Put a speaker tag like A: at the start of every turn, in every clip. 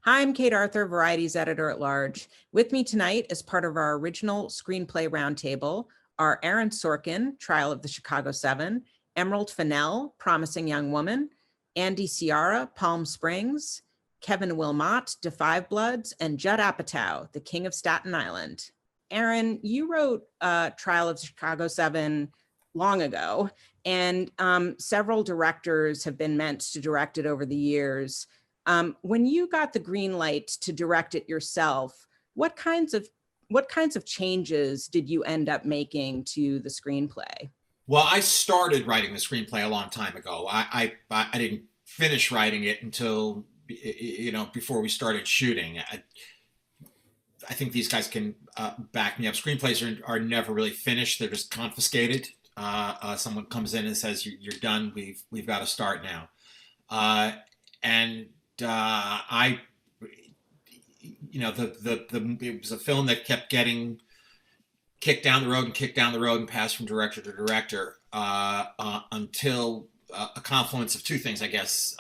A: Hi, I'm Kate Arthur, Variety's editor at large. With me tonight, as part of our original screenplay roundtable, are Aaron Sorkin, Trial of the Chicago 7, Emerald Fennell, Promising Young Woman, Andy Siara, Palm Springs, Kevin Willmott, Da Five Bloods, and Judd Apatow, The King of Staten Island. Aaron, you wrote Trial of the Chicago 7 long ago, and several directors have been meant to direct it over the years. When you got the green light to direct it yourself, what kinds of changes did you end up making to the screenplay?
B: Well, I started writing the screenplay a long time ago. I didn't finish writing it until before we started shooting. I think these guys can back me up. Screenplays are never really finished; they're just confiscated. Someone comes in and says, "You're done. We've got to start now," and I, it was a film that kept getting kicked down the road and kicked down the road and passed from director to director until a confluence of two things, I guess.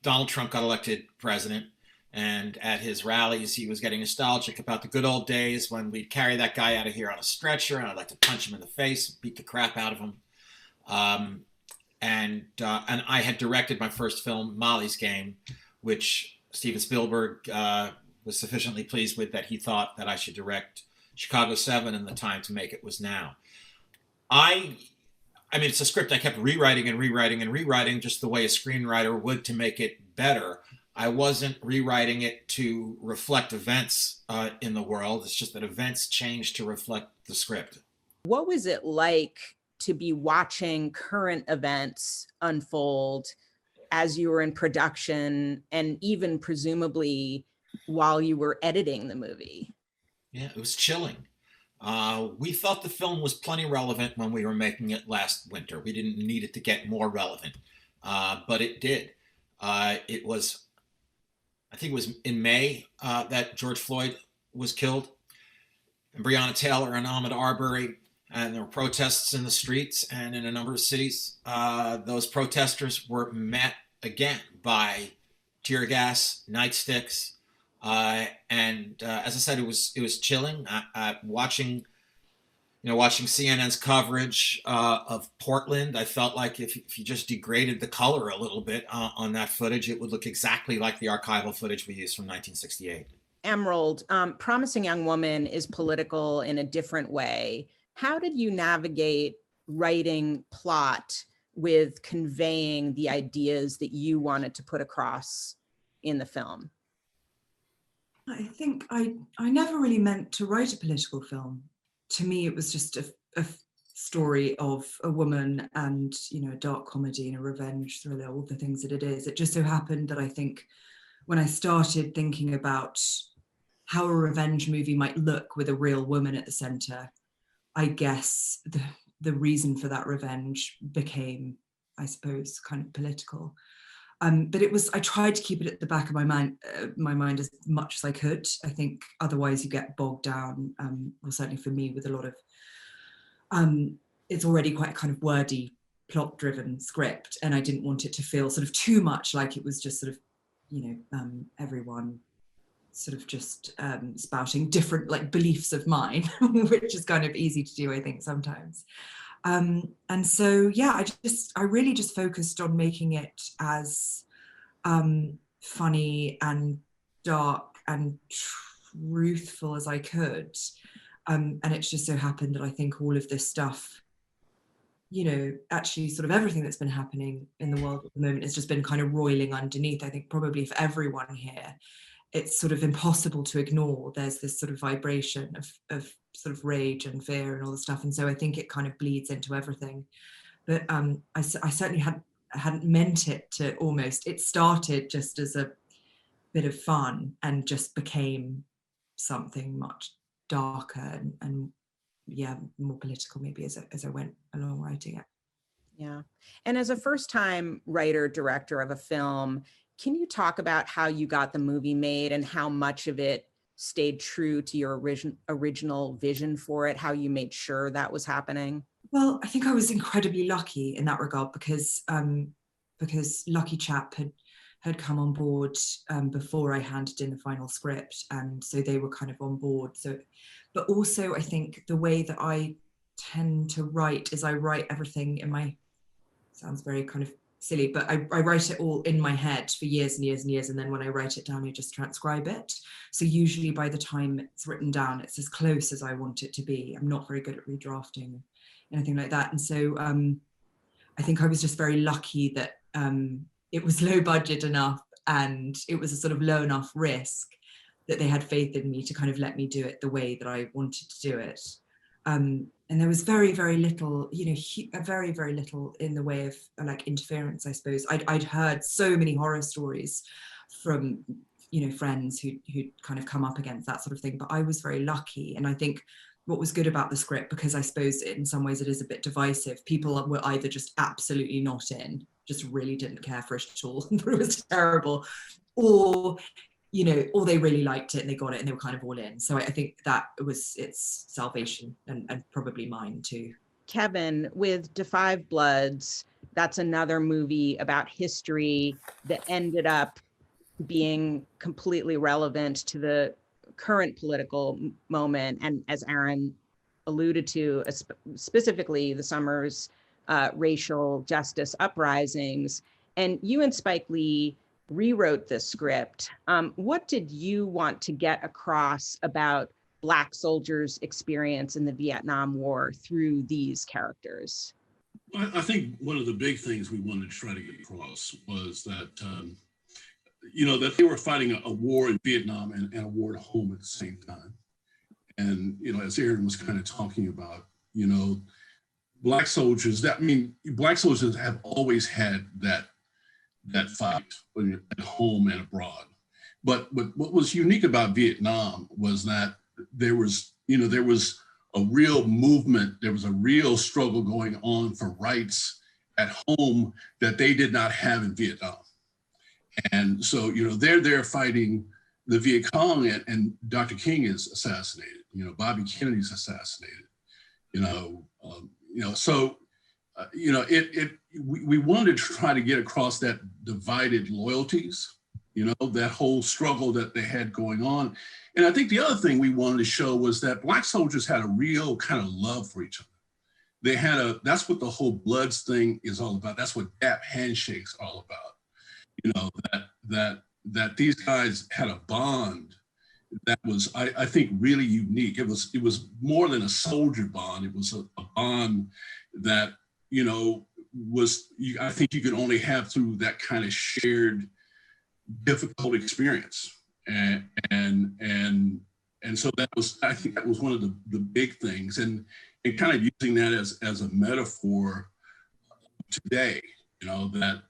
B: Donald Trump got elected president, and at his rallies, he was getting nostalgic about the good old days when we'd carry that guy out of here on a stretcher, and I'd like to punch him in the face, beat the crap out of him. And I had directed my first film, Molly's Game, which Steven Spielberg was sufficiently pleased with that he thought that I should direct Chicago 7, and the time to make it was now. I mean, it's a script I kept rewriting and rewriting and rewriting just the way a screenwriter would to make it better. I wasn't rewriting it to reflect events in the world. It's just that events changed to reflect the script.
A: What was it like to be watching current events unfold as you were in production, and even presumably while you were editing the movie?
B: Yeah, it was chilling. We thought the film was plenty relevant when we were making it last winter. We didn't need it to get more relevant, but it did. It was, I think it was in May that George Floyd was killed, and Breonna Taylor and Ahmaud Arbery, and there were protests in the streets and in a number of cities. Those protesters were met again by tear gas, nightsticks, and as I said, it was chilling. Watching CNN's coverage of Portland, I felt like if you just degraded the color a little bit on that footage, it would look exactly like the archival footage we used from 1968.
A: Emerald, Promising Young Woman is political in a different way. How did you navigate writing plot with conveying the ideas that you wanted to put across in the film?
C: I think I never really meant to write a political film. To me, it was just a story of a woman and, a dark comedy and a revenge thriller, all the things that it is. It just so happened that I think when I started thinking about how a revenge movie might look with a real woman at the center, I guess the reason for that revenge became, I suppose, kind of political. But I tried to keep it at the back of my mind as much as I could. I think otherwise you get bogged down, well, certainly for me, with a lot of, it's already quite a kind of wordy, plot-driven script, and I didn't want it to feel sort of too much like it was just sort of, everyone sort of just spouting different beliefs of mine, which is kind of easy to do, I think, sometimes. And so, yeah, I really just focused on making it as funny and dark and truthful as I could. And it's just so happened that I think all of this stuff, actually sort of everything that's been happening in the world at the moment has just been kind of roiling underneath. I think probably for everyone here, it's sort of impossible to ignore. There's this sort of vibration of sort of rage and fear and all the stuff. And so I think it kind of bleeds into everything. But I certainly hadn't meant it to almost. It started just as a bit of fun and just became something much darker and yeah, more political maybe as I went along writing it.
A: Yeah. And as a first-time writer, director of a film, can you talk about how you got the movie made and how much of it stayed true to your original vision for it, how you made sure that was happening?
C: Well, I think I was incredibly lucky in that regard because Lucky Chap had come on board before I handed in the final script, and so they were kind of on board. So, but also I think the way that I tend to write is I write everything in my, sounds very kind of silly, but I write it all in my head for years and years and years, and then when I write it down, I just transcribe it. So usually by the time it's written down, it's as close as I want it to be. I'm not very good at redrafting, anything like that. And so I think I was just very lucky that it was low budget enough and it was a sort of low enough risk that they had faith in me to kind of let me do it the way that I wanted to do it. And there was very, very little, you know, very, very little in the way of like interference, I suppose. I'd heard so many horror stories from, you know, friends who'd kind of come up against that sort of thing, but I was very lucky. And I think what was good about the script, because I suppose in some ways it is a bit divisive, people were either just absolutely not in, just really didn't care for it at all, it was terrible, or, you know, or they really liked it and they got it and they were kind of all in. So I think that it's salvation and probably mine too.
A: Kevin, with Da 5 Bloods, that's another movie about history that ended up being completely relevant to the current political moment. And as Aaron alluded to, specifically the summer's racial justice uprisings. And you and Spike Lee rewrote this script. What did you want to get across about Black soldiers' experience in the Vietnam War through these characters?
D: I think one of the big things we wanted to try to get across was that, you know, that they were fighting a war in Vietnam and a war at home at the same time. And, you know, as Aaron was kind of talking about, you know, Black soldiers, Black soldiers have always had that fight at home and abroad. But what was unique about Vietnam was that there was a real movement, there was a real struggle going on for rights at home that they did not have in Vietnam. And so, you know, they're there fighting the Viet Cong and Dr. King is assassinated, you know, Bobby Kennedy's assassinated, so, we wanted to try to get across that divided loyalties, you know, that whole struggle that they had going on. And I think the other thing we wanted to show was that Black soldiers had a real kind of love for each other. They had that's what the whole Bloods thing is all about. That's what Gap Handshakes are all about. You know, that these guys had a bond that was, I think, really unique. It was more than a soldier bond. It was a bond that, you know, I think you could only have through that kind of shared difficult experience. And so I think that was one of the big things, and kind of using that as a metaphor today, you know, that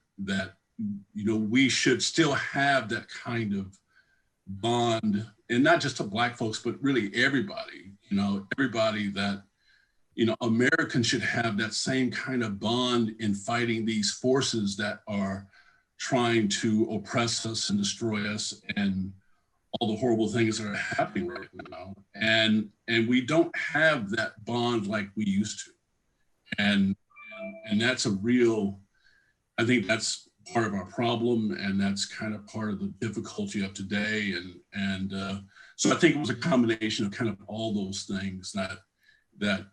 D: you know, we should still have that kind of bond, and not just to Black folks, but really everybody, you know, everybody that, you know, Americans should have that same kind of bond in fighting these forces that are trying to oppress us and destroy us and all the horrible things that are happening right now. And we don't have that bond like we used to. And that's a real, I think that's part of our problem, and that's kind of part of the difficulty of today. And so I think it was a combination of kind of all those things that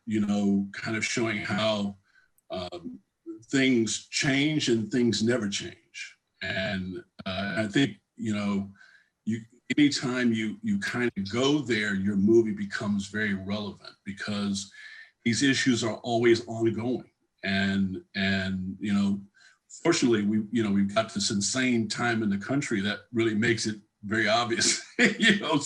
D: you know, kind of showing how things change and things never change. And I think, you know, anytime you kind of go there, your movie becomes very relevant because these issues are always ongoing. And you know, fortunately, we've got this insane time in the country that really makes it very obvious, you know.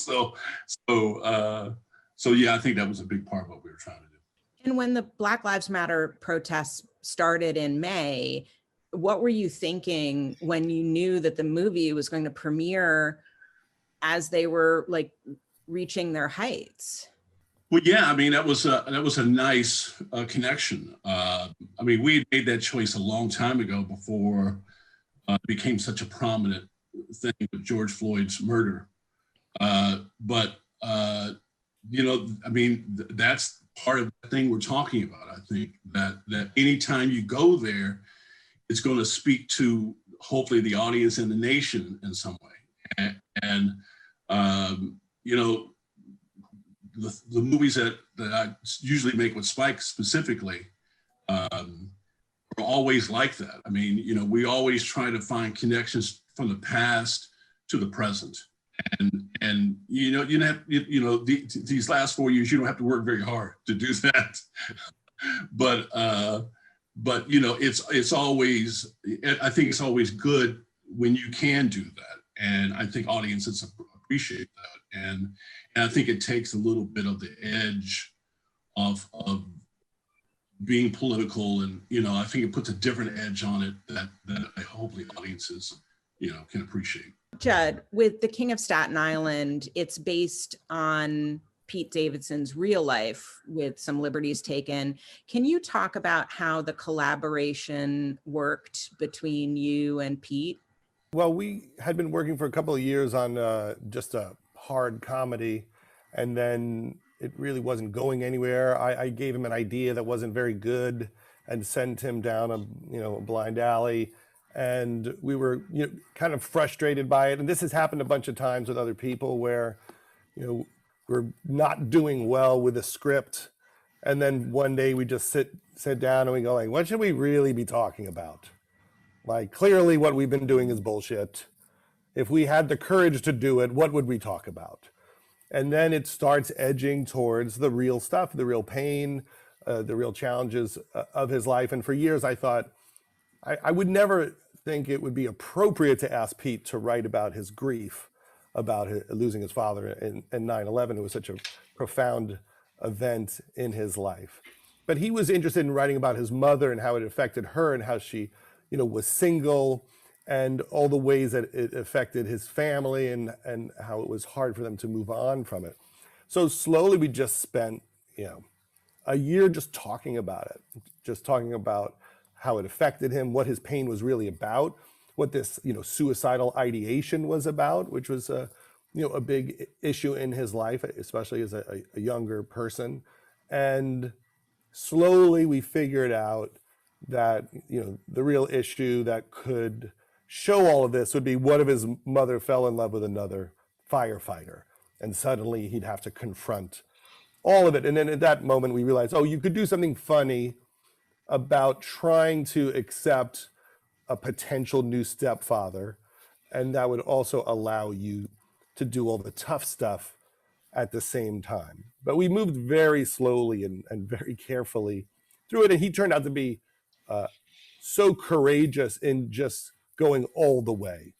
D: So yeah, I think that was a big part of what we were trying to do.
A: And when the Black Lives Matter protests started in May, what were you thinking when you knew that the movie was going to premiere as they were like reaching their heights?
D: Well, yeah, I mean, that was a nice connection. I mean, we had made that choice a long time ago before it became such a prominent thing with George Floyd's murder. But you know, I mean, that's part of the thing we're talking about. I think that anytime you go there, it's going to speak to hopefully the audience and the nation in some way. And you know, the movies that I usually make with Spike specifically are always like that. I mean, you know, we always try to find connections from the past to the present. And you know, these last 4 years, you don't have to work very hard to do that. But you know, it's always, I think it's always good when you can do that. And I think audiences appreciate that. And I think it takes a little bit of the edge of being political, and you know, I think it puts a different edge on it that I hopefully audiences, you know, can appreciate.
A: Judd, with The King of Staten Island, it's based on Pete Davidson's real life with some liberties taken. Can you talk about how the collaboration worked between you and Pete?
E: Well, we had been working for a couple of years on just a hard comedy, and then it really wasn't going anywhere. I gave him an idea that wasn't very good and sent him down a blind alley, and we were kind of frustrated by it. And this has happened a bunch of times with other people where we're not doing well with a script, and then one day we just sit down and we go like, what should we really be talking about? Like, clearly what we've been doing is bullshit. If we had the courage to do it, what would we talk about? And then it starts edging towards the real stuff, the real pain, the real challenges of his life. And for years I thought, I would never think it would be appropriate to ask Pete to write about his grief, about losing his father in 9/11. It was such a profound event in his life. But he was interested in writing about his mother and how it affected her and how she was single, and all the ways that it affected his family and how it was hard for them to move on from it. So slowly we just spent, a year just talking about it, just talking about how it affected him, what his pain was really about, what this, suicidal ideation was about, which was a big issue in his life, especially as a younger person. And slowly we figured out that, the real issue that could show all of this would be, what if his mother fell in love with another firefighter, and suddenly he'd have to confront all of it. And then at that moment we realized, you could do something funny about trying to accept a potential new stepfather, and that would also allow you to do all the tough stuff at the same time. But we moved very slowly and very carefully through it, and he turned out to be so courageous in just going all the way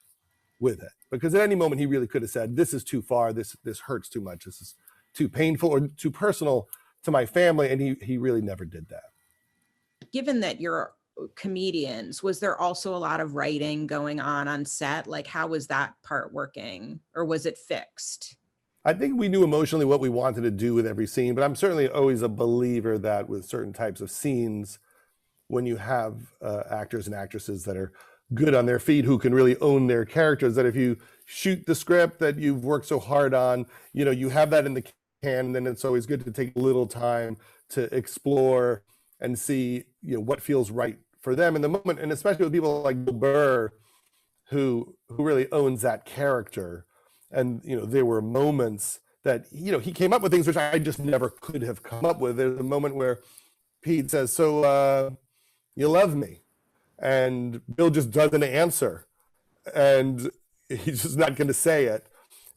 E: with it, because at any moment he really could have said, this is too far, this hurts too much, this is too painful or too personal to my family, and he really never did that.
A: Given that you're comedians, was there also a lot of writing going on set? Like, how was that part working, or was it fixed?
E: I think we knew emotionally what we wanted to do with every scene, but I'm certainly always a believer that with certain types of scenes, when you have actors and actresses that are good on their feet, who can really own their characters, that if you shoot the script that you've worked so hard on, you have that in the can, and then it's always good to take a little time to explore and see, what feels right for them in the moment. And especially with people like Bill Burr, who really owns that character. And, there were moments that, he came up with things which I just never could have come up with. There's a moment where Pete says, so you love me? And Bill just doesn't answer. And he's just not going to say it.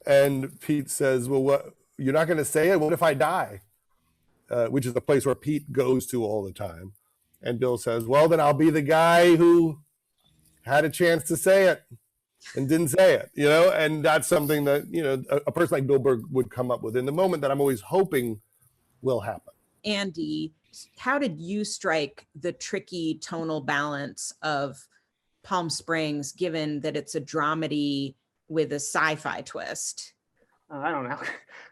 E: And Pete says, well, what? You're not going to say it? What if I die? Which is the place where Pete goes to all the time. And Bill says, well, then I'll be the guy who had a chance to say it and didn't say it, and that's something that, a person like Bill Burr would come up with in the moment that I'm always hoping will happen.
A: Andy, how did you strike the tricky tonal balance of Palm Springs, given that it's a dramedy with a sci-fi twist?
F: I don't know.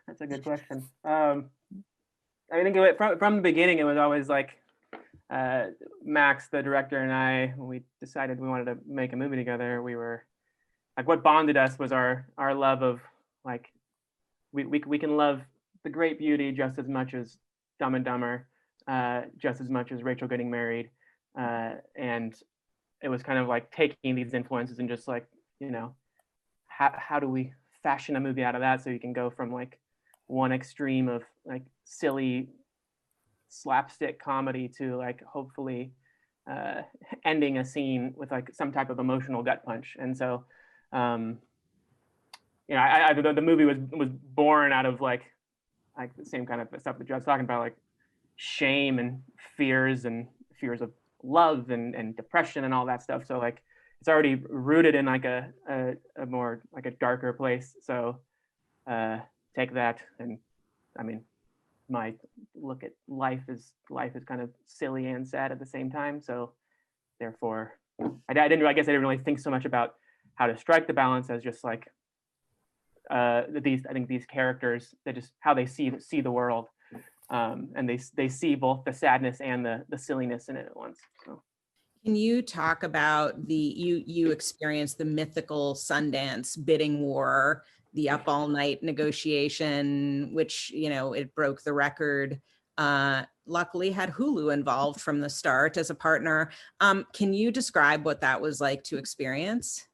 F: That's a good question. I think from the beginning, it was always like Max, the director, and I, when we decided we wanted to make a movie together, we were like, what bonded us was our love of, like, we can love The Great Beauty just as much as Dumb and Dumber, just as much as Rachel Getting Married, and it was kind of like taking these influences and just like, you know, how do we fashion a movie out of that so you can go from like one extreme of like silly slapstick comedy to like hopefully ending a scene with like some type of emotional gut punch. And so you know, the movie was born out of like the same kind of stuff that Judd's talking about, like shame and fears of love and depression and all that stuff. So like it's already rooted in like a more like a darker place. So take that, and I mean, my look at life is kind of silly and sad at the same time. So therefore, I guess I didn't really think so much about how to strike the balance as just like I think these characters, they just how they see the world, and they see both the sadness and the silliness in it at once. So.
A: Can you talk about you experienced the mythical Sundance bidding war, the up all night negotiation, which, you know, it broke the record. Luckily had Hulu involved from the start as a partner. Can you describe what that was like to experience?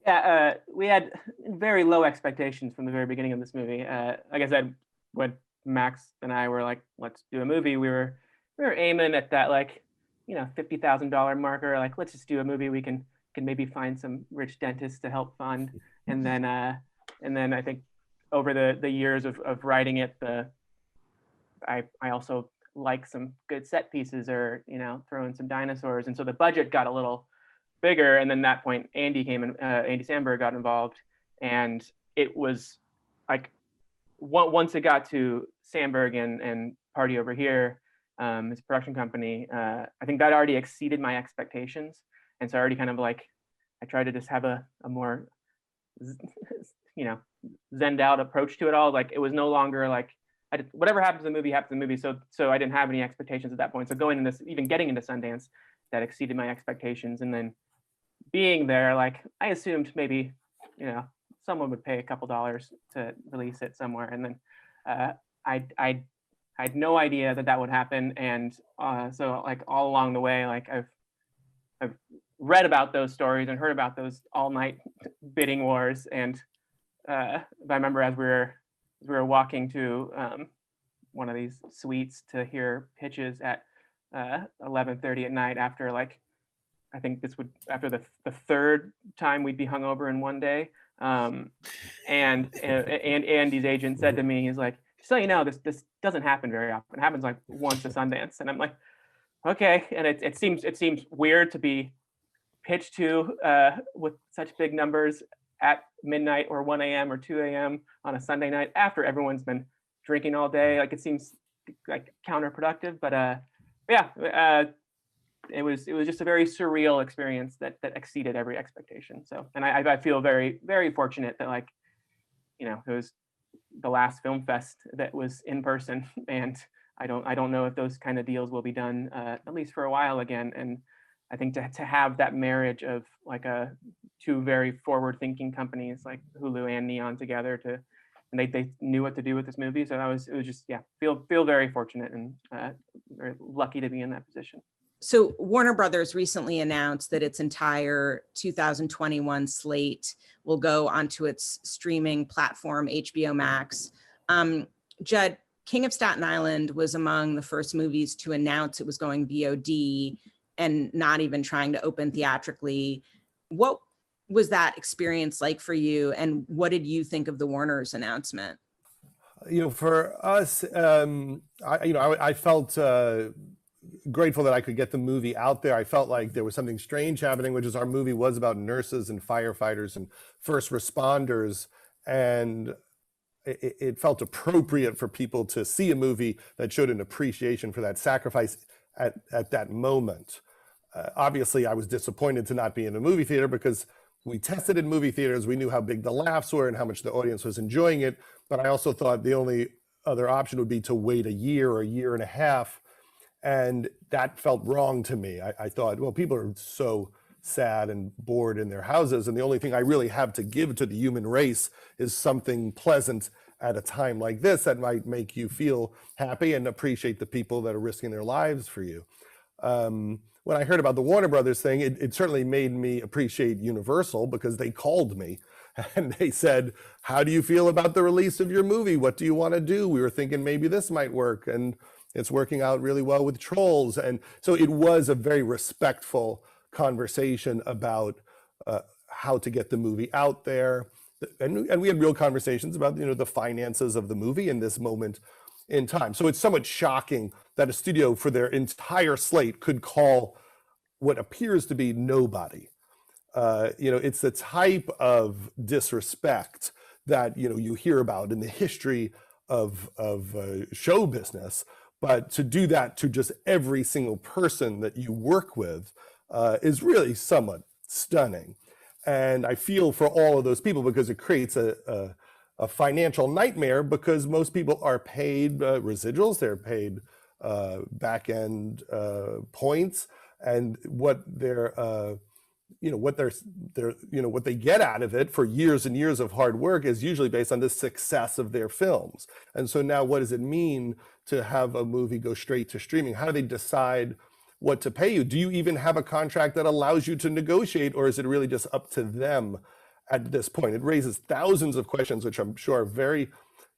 F: Yeah, we had very low expectations from the very beginning of this movie. Like I said, when Max and I were like, let's do a movie, we were aiming at that, like, you know, $50,000 marker. Like, let's just do a movie we can maybe find some rich dentists to help fund. And then I think over the years of writing it, I also like some good set pieces, or, you know, throw in some dinosaurs. And so the budget got a little bigger. And then at that point, Andy Samberg got involved. And it was like, once it got to Samberg and Party Over Here, his production company, I think that already exceeded my expectations. And so I already kind of like, I tried to just have a more, you know, zenned out approach to it all. Like, it was no longer like, whatever happens in the movie happens in the movie. So I didn't have any expectations at that point. So going into this, even getting into Sundance, that exceeded my expectations. And then being there, like, I assumed maybe, you know, someone would pay a couple dollars to release it somewhere. And then I had no idea that would happen. And so like all along the way, like I've read about those stories and heard about those all night bidding wars. And I remember as we were walking to one of these suites to hear pitches at 11:30 at night, after like, I think after the third time we'd be hungover in one day. And Andy's agent said to me, he's like, just so you know, this doesn't happen very often. It happens like once a Sundance. And I'm like, okay. And it seems weird to be pitched to with such big numbers at midnight or 1 a.m. or 2 a.m. on a Sunday night after everyone's been drinking all day. Like, it seems like counterproductive, but yeah, it was just a very surreal experience that exceeded every expectation. So, and I feel very, very fortunate that, like, you know, it was the last film fest that was in person, and I don't know if those kind of deals will be done at least for a while again. And I think to have that marriage of like two very forward-thinking companies like Hulu and Neon together, and they knew what to do with this movie. So it was just, yeah, feel very fortunate and very lucky to be in that position.
A: So Warner Brothers recently announced that its entire 2021 slate will go onto its streaming platform, HBO Max. Judd, King of Staten Island was among the first movies to announce it was going VOD and not even trying to open theatrically. What was that experience like for you, and what did you think of the Warner's announcement?
E: You know, for us, I felt grateful that I could get the movie out there. I felt like there was something strange happening, which is our movie was about nurses and firefighters and first responders, and it felt appropriate for people to see a movie that showed an appreciation for that sacrifice at that moment. Obviously, I was disappointed to not be in a movie theater because we tested in movie theaters. We knew how big the laughs were and how much the audience was enjoying it. But I also thought the only other option would be to wait a year or a year and a half. And that felt wrong to me. I thought, well, people are so sad and bored in their houses, and the only thing I really have to give to the human race is something pleasant at a time like this that might make you feel happy and appreciate the people that are risking their lives for you. when I heard about the Warner Brothers thing, it certainly made me appreciate Universal, because they called me and they said, how do you feel about the release of your movie? What do you want to do? We were thinking maybe this might work, and it's working out really well with Trolls. And so it was a very respectful conversation about how to get the movie out there. And we had real conversations about, the finances of the movie in this moment in time. So it's somewhat shocking that a studio for their entire slate could call what appears to be nobody. It's the type of disrespect that, you hear about in the history of show business. But to do that to just every single person that you work with is really somewhat stunning. And I feel for all of those people, because it creates a financial nightmare, because most people are paid residuals, they're paid back end points, and what what they get out of it for years and years of hard work is usually based on the success of their films. And so now, what does it mean to have a movie go straight to streaming? How do they decide what to pay you? Do you even have a contract that allows you to negotiate, or is it really just up to them at this point? It raises thousands of questions, which I'm sure are very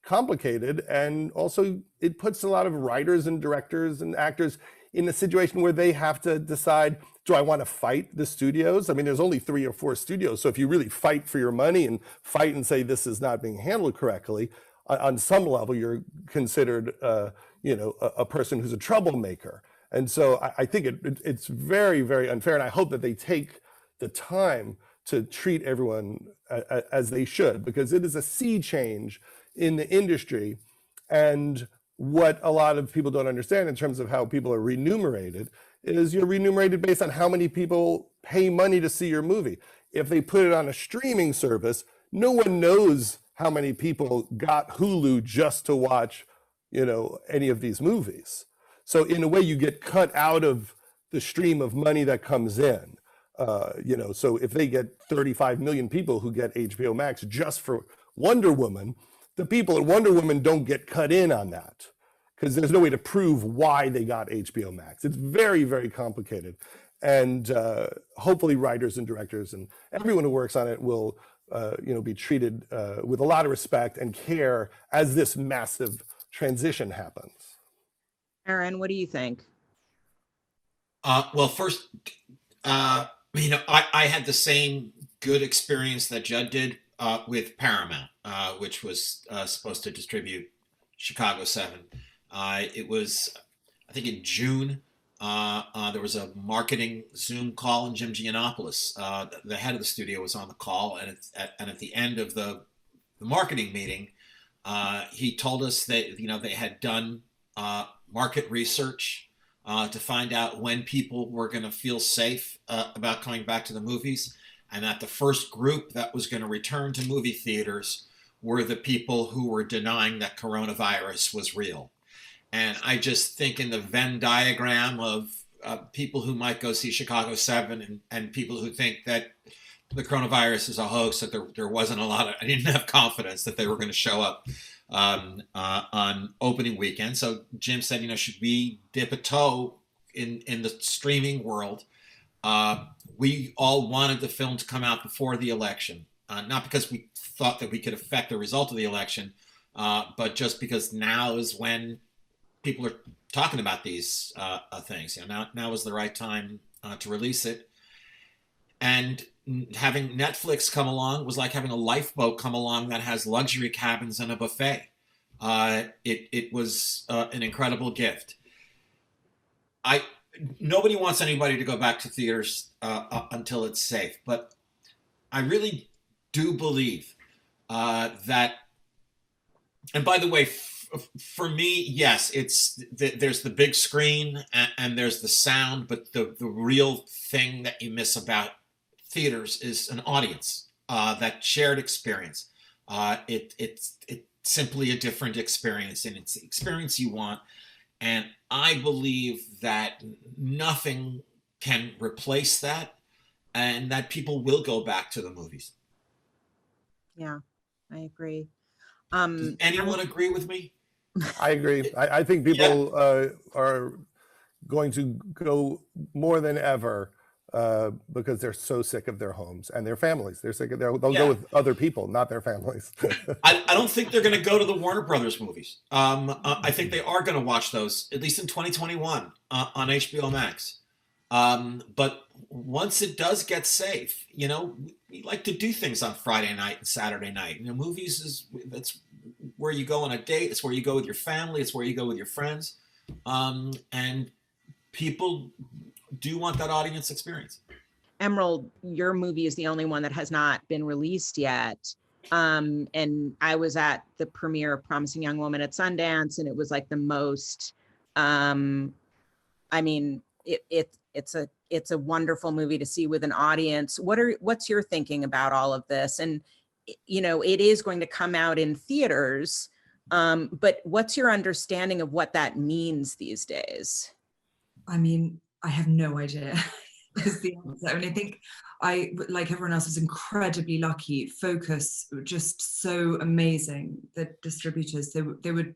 E: complicated. And also it puts a lot of writers and directors and actors in a situation where they have to decide, do I want to fight the studios? I mean, there's only 3 or 4 studios. So if you really fight for your money and fight and say this is not being handled correctly, on some level, you're considered, a person who's a troublemaker. And so I think it's very, very unfair. And I hope that they take the time to treat everyone as they should, because it is a sea change in the industry. And what a lot of people don't understand in terms of how people are remunerated is you're remunerated based on how many people pay money to see your movie. If they put it on a streaming service, no one knows how many people got Hulu just to watch, any of these movies. So in a way, you get cut out of the stream of money that comes in. So if they get 35 million people who get HBO Max just for Wonder Woman, the people at Wonder Woman don't get cut in on that, because there's no way to prove why they got HBO Max. It's very, very complicated. And hopefully writers and directors and everyone who works on it will be treated with a lot of respect and care as this massive transition happens.
A: Aaron, what do you think?
B: Well, first, I had the same good experience that Judd did with Paramount, which was supposed to distribute Chicago 7. It was, I think, in June. There was a marketing Zoom call, and Jim Giannopoulos, the head of the studio, was on the call. And at the end of the marketing meeting, he told us that they had done market research to find out when people were going to feel safe about coming back to the movies, and that the first group that was going to return to movie theaters were the people who were denying that coronavirus was real. And I just think in the Venn diagram of people who might go see Chicago 7 and people who think that the coronavirus is a hoax, that there wasn't I didn't have confidence that they were going to show up on opening weekend. So Jim said, should we dip a toe in the streaming world? We all wanted the film to come out before the election, not because we thought that we could affect the result of the election, but just because now is when people are talking about these things. Now is the right time to release it. And having Netflix come along was like having a lifeboat come along that has luxury cabins and a buffet. It was an incredible gift. Nobody wants anybody to go back to theaters until it's safe, but I really do believe that. And by the way, for me, yes, there's the big screen and there's the sound, but the real thing that you miss about theaters is an audience, that shared experience. It's simply a different experience, and it's the experience you want. And I believe that nothing can replace that, and that people will go back to the movies.
A: Yeah, I agree.
B: Does anyone agree with me?
E: I agree. I think people are going to go more than ever because they're so sick of their homes and their families. They're sick of they'll go with other people, not their families.
B: I don't think they're going to go to the Warner Brothers movies. I think they are going to watch those, at least in 2021, on HBO Max. But once it does get safe, you know, we like to do things on Friday night and Saturday night. You know, movies that's where you go on a date. It's where you go with your family. It's where you go with your friends. And people do want that audience experience.
A: Emerald, your movie is the only one that has not been released yet. And I was at the premiere of Promising Young Woman at Sundance, and it was like the most, I mean, it's a wonderful movie to see with an audience. What's your thinking about all of this? And, you know, it is going to come out in theaters, but what's your understanding of what that means these days?
C: I mean, I have no idea is the answer. I mean, I think I, like everyone else, was incredibly lucky. Focus, just so amazing. The distributors, they would,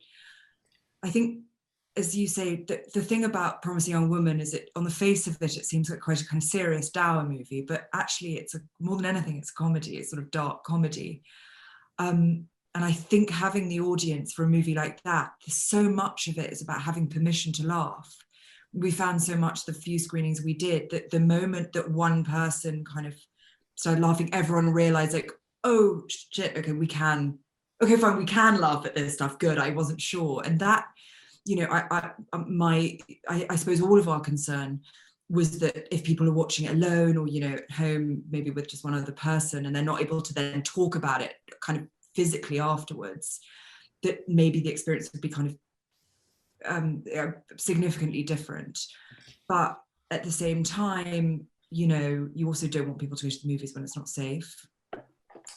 C: I think, as you say, the thing about Promising Young Woman is it, on the face of it, it seems like quite a kind of serious, dour movie, but actually it's more than anything, it's comedy. It's sort of dark comedy. And I think having the audience for a movie like that, so much of it is about having permission to laugh. We found so much the few screenings we did that the moment that one person kind of started laughing, everyone realized like, oh shit, okay, fine, we can laugh at this stuff. Good, I wasn't sure. And that, you know, I suppose all of our concern was that if people are watching it alone or, you know, at home, maybe with just one other person, and they're not able to then talk about it kind of physically afterwards, that maybe the experience would be kind of significantly different. But at the same time, you know, you also don't want people to go to the movies when it's not safe.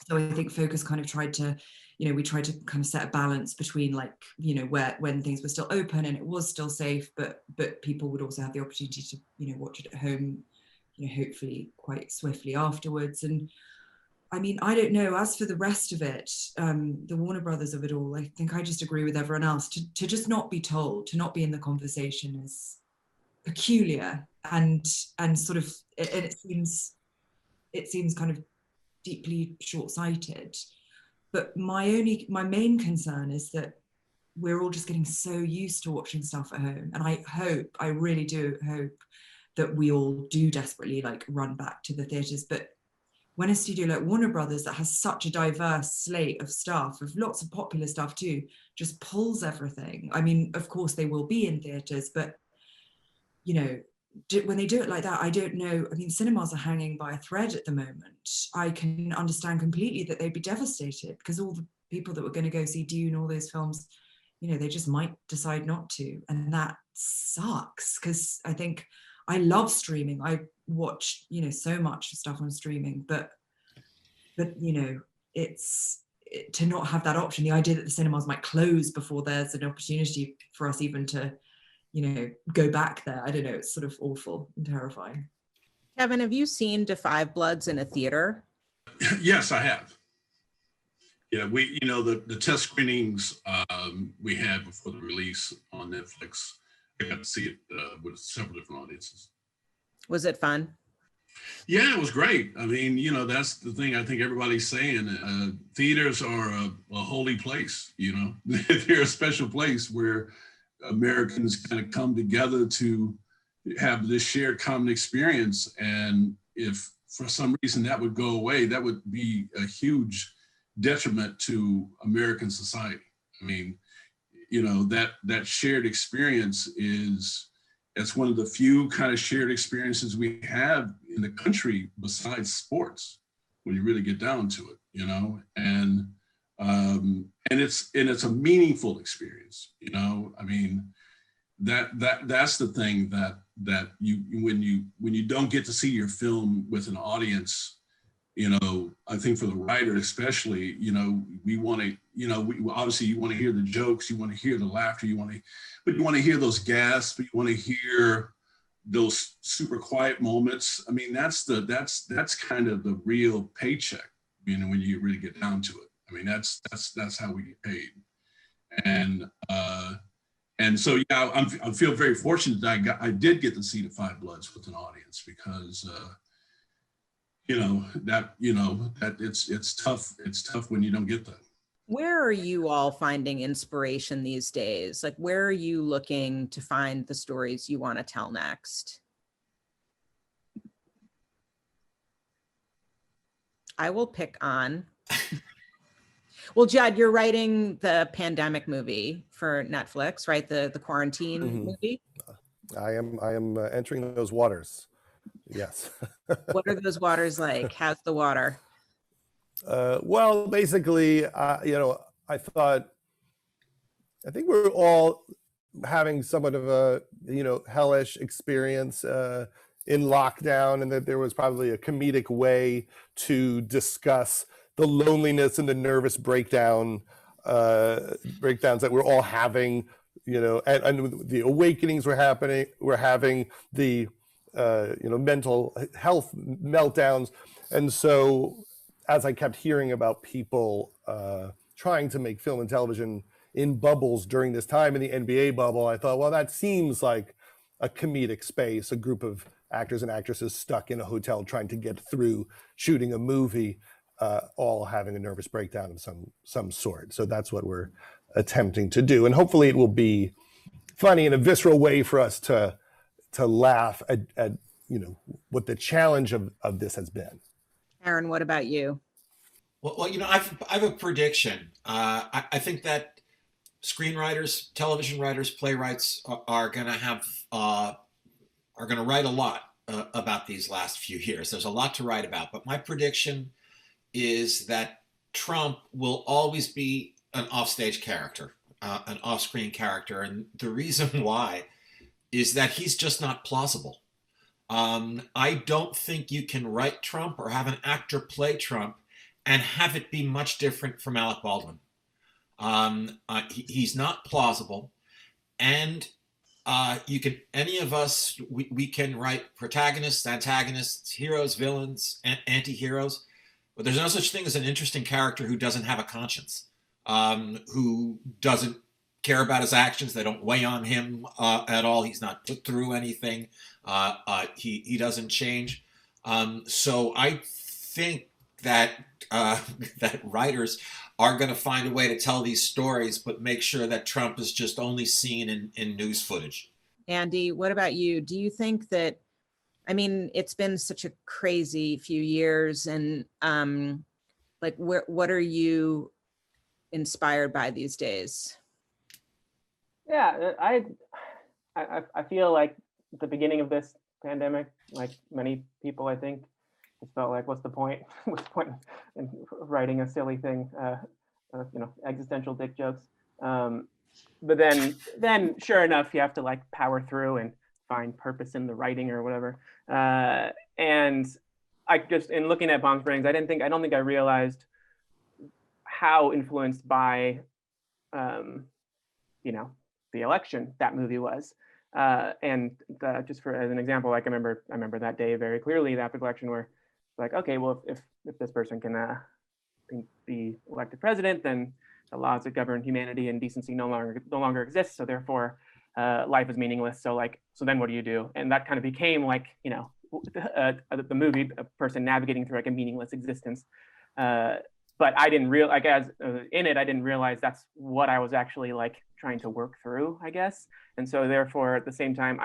C: So I think Focus kind of tried to, you know, we tried to kind of set a balance between, like, you know, when things were still open and it was still safe, but people would also have the opportunity to, you know, watch it at home, you know, hopefully quite swiftly afterwards. And I mean, I don't know, as for the rest of it, the Warner Brothers of it all, I think I just agree with everyone else. To just not be told, to not be in the conversation is peculiar and sort of, and it seems kind of deeply short-sighted. But my main concern is that we're all just getting so used to watching stuff at home. And I really do hope that we all do desperately like run back to the theaters. But when a studio like Warner Brothers, that has such a diverse slate of stuff, of lots of popular stuff too, just pulls everything. I mean, of course they will be in theaters, but, you know, when they do it like that, I don't know. I mean, cinemas are hanging by a thread at the moment. I can understand completely that they'd be devastated because all the people that were going to go see Dune, all those films, you know, they just might decide not to. And that sucks because I think I love streaming. I watch, you know, so much stuff on streaming, but you know, to not have that option, the idea that the cinemas might close before there's an opportunity for us even to, you know, go back there. I don't know, it's sort of awful and terrifying.
A: Kevin, have you seen Da 5 Bloods in a theater?
D: Yes, I have. Yeah, we, you know, the test screenings we had before the release on Netflix, I got to see it with several different audiences.
A: Was it fun?
D: Yeah, it was great. I mean, you know, that's the thing I think everybody's saying. Theaters are a holy place, you know. They're a special place where Americans kind of come together to have this shared common experience. And if for some reason that would go away, that would be a huge detriment to American society. I mean, you know, that shared experience it's one of the few kind of shared experiences we have in the country besides sports, when you really get down to it, you know, and it's a meaningful experience, you know. I mean, that's the thing that you when you don't get to see your film with an audience, you know, I think for the writer especially, you know, we want to, you know, obviously you want to hear the jokes, you want to hear the laughter, but you want to hear those gasps, but you want to hear those super quiet moments. I mean, that's kind of the real paycheck, you know, when you really get down to it. I mean, that's how we get paid. And And so, yeah, I feel very fortunate that I did get to see The Five Bloods with an audience, because that it's tough. It's tough when you don't get that.
A: Where are you all finding inspiration these days? Like, where are you looking to find the stories you want to tell next? I will pick on. Well, Judd, you're writing the pandemic movie for Netflix, right? The quarantine movie.
E: I am entering those waters. Yes.
A: What are those waters like? How's the water?
E: Well, basically, I think we're all having somewhat of a, hellish experience in lockdown, and that there was probably a comedic way to discuss the loneliness and the nervous breakdowns that we're all having, and the awakenings we're having, the mental health meltdowns. And so as I kept hearing about people trying to make film and television in bubbles during this time, in the NBA bubble, I thought, well, that seems like a comedic space, a group of actors and actresses stuck in a hotel trying to get through shooting a movie, all having a nervous breakdown of some sort. So that's what we're attempting to do. And hopefully it will be funny in a visceral way for us to laugh at what the challenge of this has been.
A: Aaron, what about you?
B: Well, I have a prediction. I think that screenwriters, television writers, playwrights are going to write a lot about these last few years. There's a lot to write about, but my prediction is that Trump will always be an offstage character, an off-screen character, and the reason why is that he's just not plausible. I don't think you can write Trump or have an actor play Trump and have it be much different from Alec Baldwin. He's not plausible, and any of us, we can write protagonists, antagonists, heroes, villains, anti-heroes, but there's no such thing as an interesting character who doesn't have a conscience, who doesn't care about his actions. They don't weigh on him at all. He's not put through anything. He doesn't change. So I think that that writers are going to find a way to tell these stories, but make sure that Trump is just only seen in news footage.
A: Andy, what about you? Do you think that, it's been such a crazy few years, and what are you inspired by these days?
F: Yeah, I feel like at the beginning of this pandemic, like many people, I think, it felt like, what's the point? What's the point in writing a silly thing? Existential dick jokes. But then, sure enough, you have to like power through and find purpose in the writing or whatever. And I just, in looking at Palm Springs, I don't think I realized how influenced by, the election that movie was. And just as an example, like I remember that day very clearly after the election, where like, okay, well, if this person can be elected president, then the laws that govern humanity and decency no longer exist. So therefore, life is meaningless. So then what do you do? And that kind of became like, the movie, a person navigating through like a meaningless existence. But I didn't realize, in it, I didn't realize that's what I was actually like trying to work through, I guess. And so therefore, at the same time,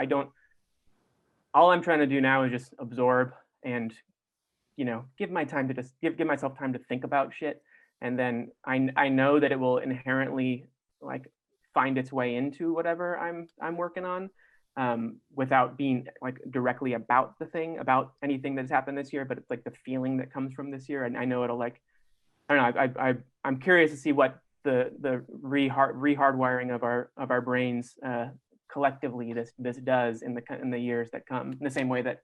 F: all I'm trying to do now is just absorb and, give myself time to think about shit. And then I know that it will inherently like find its way into whatever I'm working on, without being like directly about anything that's happened this year, but it's like the feeling that comes from this year. And I know it'll like, I don't know, I'm curious to see what the rehardwiring of our brains collectively this does in the years that come, in the same way that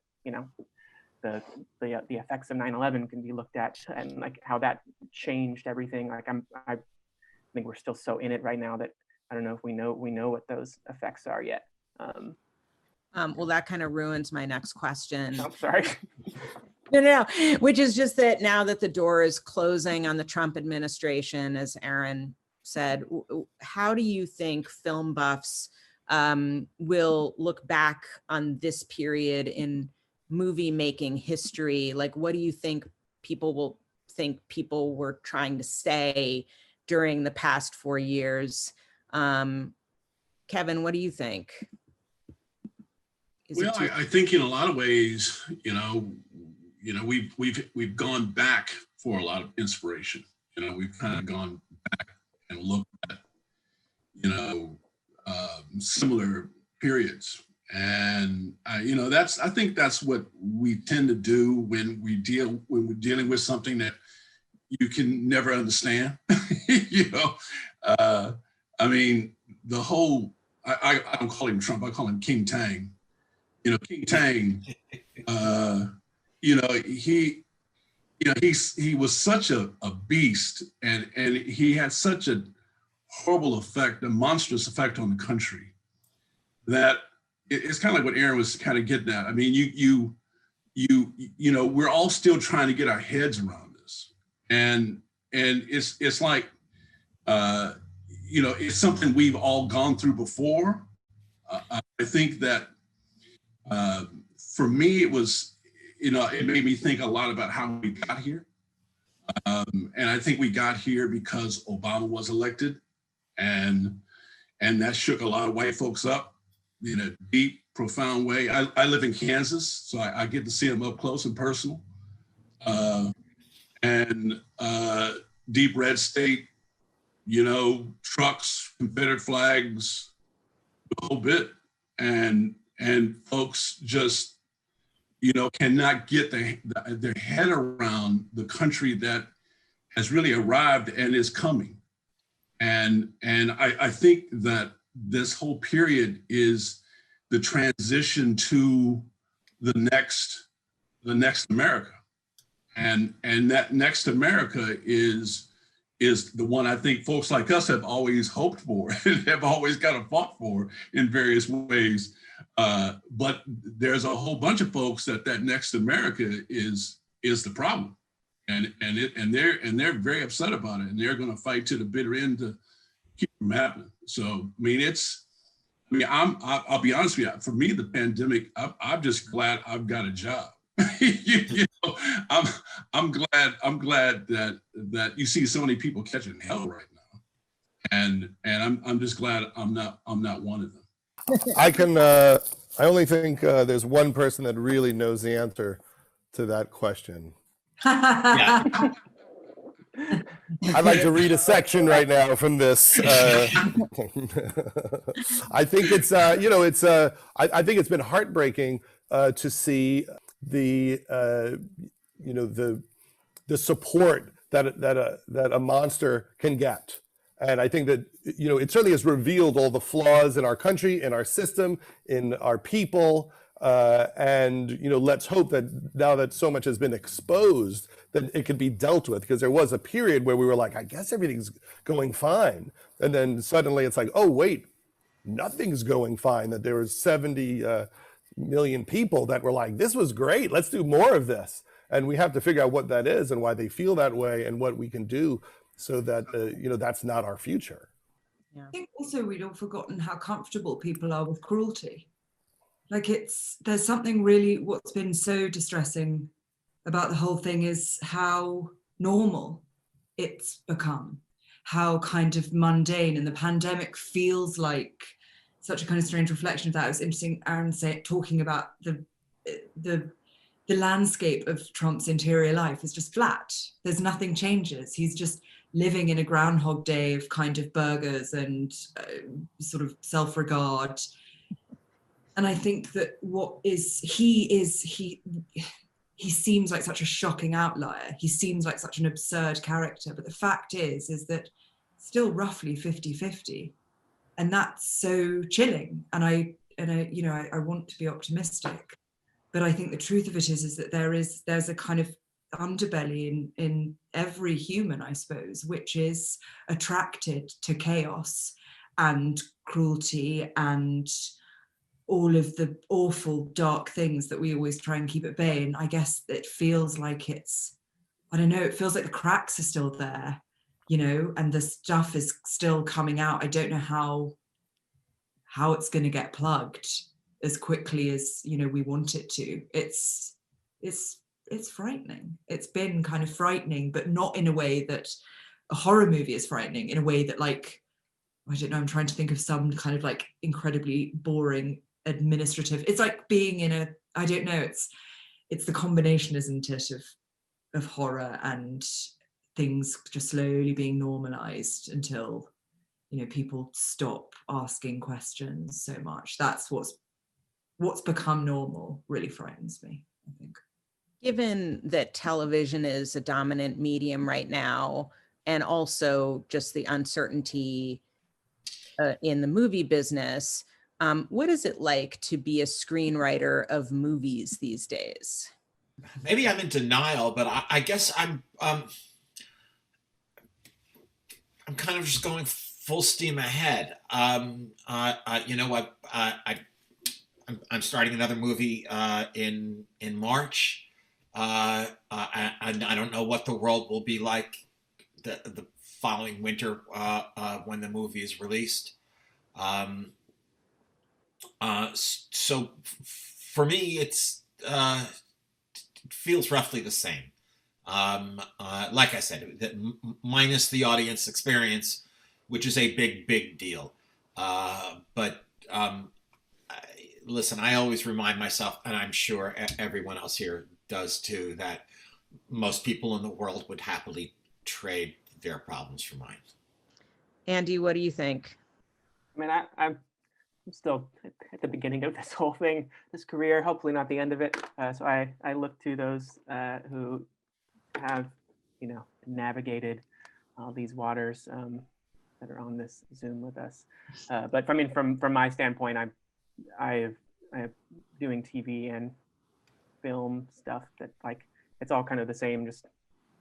F: the effects of 9/11 can be looked at, and like how that changed everything. Like I think we're still so in it right now that I don't know if we know what those effects are yet.
A: Well, that kind of ruins my next question.
F: I'm sorry.
A: No, which is just that now that the door is closing on the Trump administration, as Aaron said, how do you think film buffs will look back on this period in movie making history? Like, what do you think people will think people were trying to say during the past 4 years? Kevin, what do you think?
D: Well, I think in a lot of ways, we've gone back for a lot of inspiration. We've kind of gone back and looked at, similar periods. And I think that's what we tend to do when we're dealing with something that you can never understand. I mean, the whole, I don't call him Trump, I call him King Tang. King Tang, he was such a beast, and he had such a horrible effect, a monstrous effect on the country, that it's kind of like what Aaron was kind of getting at. I mean, we're all still trying to get our heads around this, and it's like, it's something we've all gone through before. I think that for me, it was, it made me think a lot about how we got here. And I think we got here because Obama was elected, and that shook a lot of white folks up in a deep, profound way. I live in Kansas, so I get to see them up close and personal. Deep red state, trucks, Confederate flags, the whole bit. And folks just, cannot get their head around the country that has really arrived and is coming. And I think that this whole period is the transition to the next America. And that next America is the one I think folks like us have always hoped for and have always kind of fought for in various ways. But there's a whole bunch of folks that next America is the problem, and they're very upset about it, and they're going to fight to the bitter end to keep it from happening. So I'll be honest with you. For me, the pandemic, I'm just glad I've got a job. I'm glad that you see so many people catching hell right now, and I'm just glad I'm not one of them.
E: I only think there's one person that really knows the answer to that question.
B: Yeah.
E: I'd like to read a section right now from this. I think it's, I think it's been heartbreaking to see the support that a monster can get. And I think that, it certainly has revealed all the flaws in our country, in our system, in our people. And let's hope that now that so much has been exposed, that it can be dealt with, because there was a period where we were like, I guess everything's going fine. And then suddenly it's like, oh, wait, nothing's going fine. That there was 70 million people that were like, this was great, let's do more of this. And we have to figure out what that is and why they feel that way and what we can do so that, that's not our future.
A: Yeah.
C: I think also we'd all forgotten how comfortable people are with cruelty. Like there's something really, what's been so distressing about the whole thing is how normal it's become, how kind of mundane, and the pandemic feels like such a kind of strange reflection of that. It was interesting, Aaron talking about the landscape of Trump's interior life is just flat. There's nothing changes. He's just living in a Groundhog Day of kind of burgers and sort of self-regard. And I think that he seems like such a shocking outlier. He seems like such an absurd character. But the fact is that still roughly 50-50. And that's so chilling. And I want to be optimistic. But I think the truth of it is that there's a kind of underbelly in every human, I suppose, which is attracted to chaos and cruelty and all of the awful, dark things that we always try and keep at bay. And I guess it feels like it feels like the cracks are still there. you know, and the stuff is still coming out. I don't know how it's going to get plugged as quickly as, you know, we want it to. It's frightening. It's been kind of frightening, but not in a way that a horror movie is frightening, in a way that, like, I don't know, I'm trying to think of some kind of like incredibly boring administrative, it's like being in a, I don't know, it's the combination, isn't it, of horror and things just slowly being normalized until, you know, people stop asking questions so much. That's what's become normal really frightens me, I think.
A: Given that television is a dominant medium right now, and also just the uncertainty in the movie business, what is it like to be a screenwriter of movies these days?
B: Maybe I'm in denial, but I guess I'm kind of just going full steam ahead. You know, I'm starting another movie in March. I don't know what the world will be like the following winter when the movie is released. So for me, it feels roughly the same. Like I said, minus the audience experience, which is a big deal. But listen, I always remind myself, and I'm sure everyone else here does too, that most people in the world would happily trade their problems for mine.
A: Andy, what do you think?
F: I mean, I'm still at the beginning of this whole thing, this career, hopefully not the end of it. So I look to those who have, you know, navigated all these waters that are on this Zoom with us. But I mean, from my standpoint, I have doing TV and film stuff that, like, it's all kind of the same, just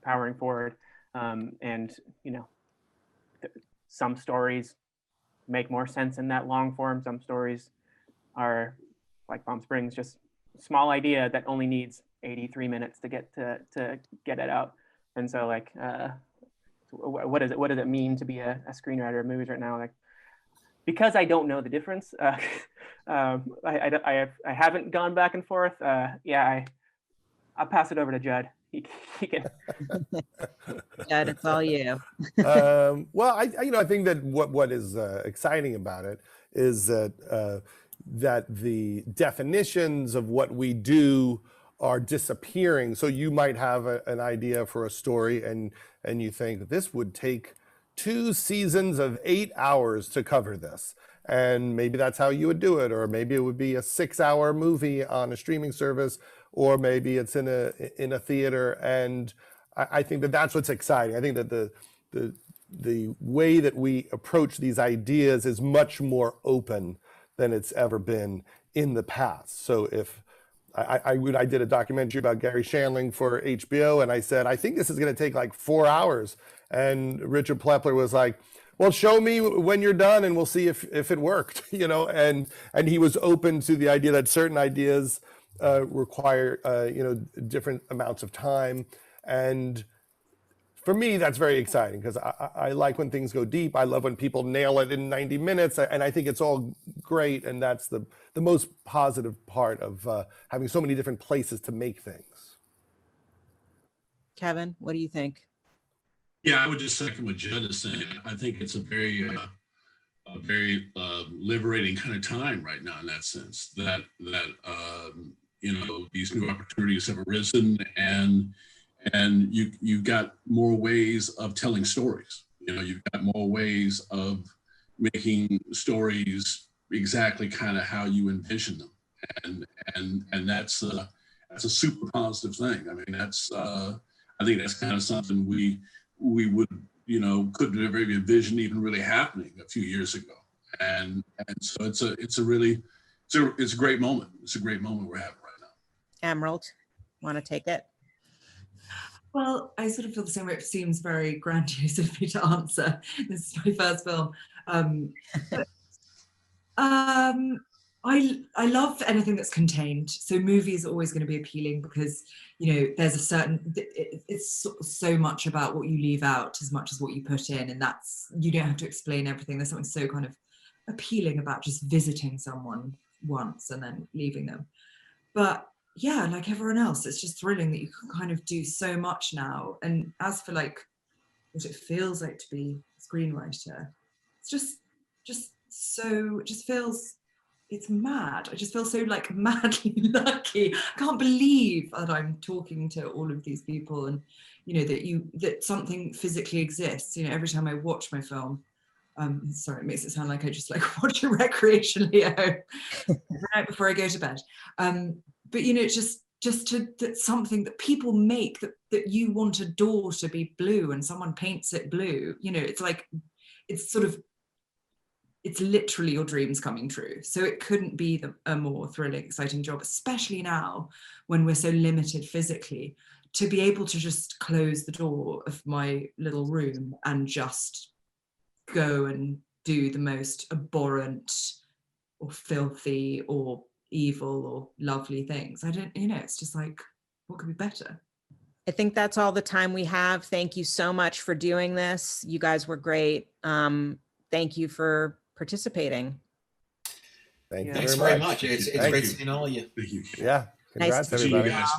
F: powering forward. And, you know, some stories make more sense in that long form. Some stories are like Palm Springs, just small idea that only needs 83 minutes to get it out. And so, like, what does it mean to be a screenwriter of movies right now? Like, because I don't know the difference, I haven't gone back and forth. I'll pass it over to Judd. He can.
A: Judd, it's all you.
E: Well, I think that what is exciting about it is that the definitions of what we do are disappearing. So you might have an idea for a story, and you think that this would take 2 seasons of 8 hours to cover this. And maybe that's how you would do it, or maybe it would be a 6-hour movie on a streaming service, or maybe it's in a theater. And I think that that's what's exciting. I think that the way that we approach these ideas is much more open than it's ever been in the past. So if I did a documentary about Gary Shandling for HBO, and I said, I think this is going to take like 4 hours. And Richard Plepler was like, well, show me when you're done and we'll see if it worked, you know, and he was open to the idea that certain ideas require, different amounts of time. And for me, that's very exciting, because I like when things go deep. I love when people nail it in 90 minutes, and I think it's all great. And that's the most positive part of having so many different places to make things.
A: Kevin, what do you think?
D: Yeah, I would just second what Judd is saying. I think it's a very liberating kind of time right now, in that sense, that these new opportunities have arisen, and you've got more ways of telling stories. You know, you've got more ways of making stories exactly kind of how you envision them, and that's a super positive thing. I mean, I think that's kind of something we would, couldn't have ever envisioned even really happening a few years ago. And so it's a great moment. It's a great moment we're having right now.
A: Emerald, want to take it?
C: Well, I sort of feel the same way. It seems very grandiose of me to answer. This is my first film. I love anything that's contained. So movies are always going to be appealing because, you know, there's a certain, it's so much about what you leave out as much as what you put in. And that's, you don't have to explain everything. There's something so kind of appealing about just visiting someone once and then leaving them. But yeah, like everyone else, it's just thrilling that you can kind of do so much now. And as for like what it feels like to be a screenwriter, it's just so, it just feels, it's mad. I just feel so like madly lucky. I can't believe that I'm talking to all of these people, and you know that something physically exists. You know, every time I watch my film, sorry, it makes it sound like I just like watch it recreationally at home every night before I go to bed. But you know, just that something that people make that you want a door to be blue and someone paints it blue. You know, it's like it's literally your dreams coming true. So it couldn't be a more thrilling, exciting job, especially now when we're so limited physically, to be able to just close the door of my little room and just go and do the most abhorrent or filthy or evil or lovely things. I don't, you know, it's just like, what could be better?
A: I think that's all the time we have. Thank you so much for doing this. You guys were great. Thank you for participating.
E: Thank you
B: Thanks
E: very
B: very
E: much.
B: much. It's
D: Thank
B: great
D: you.
B: seeing all of you.
D: Thank you.
E: Yeah.
A: Nice
E: Congrats,
A: to
D: See you
E: everybody.
D: guys.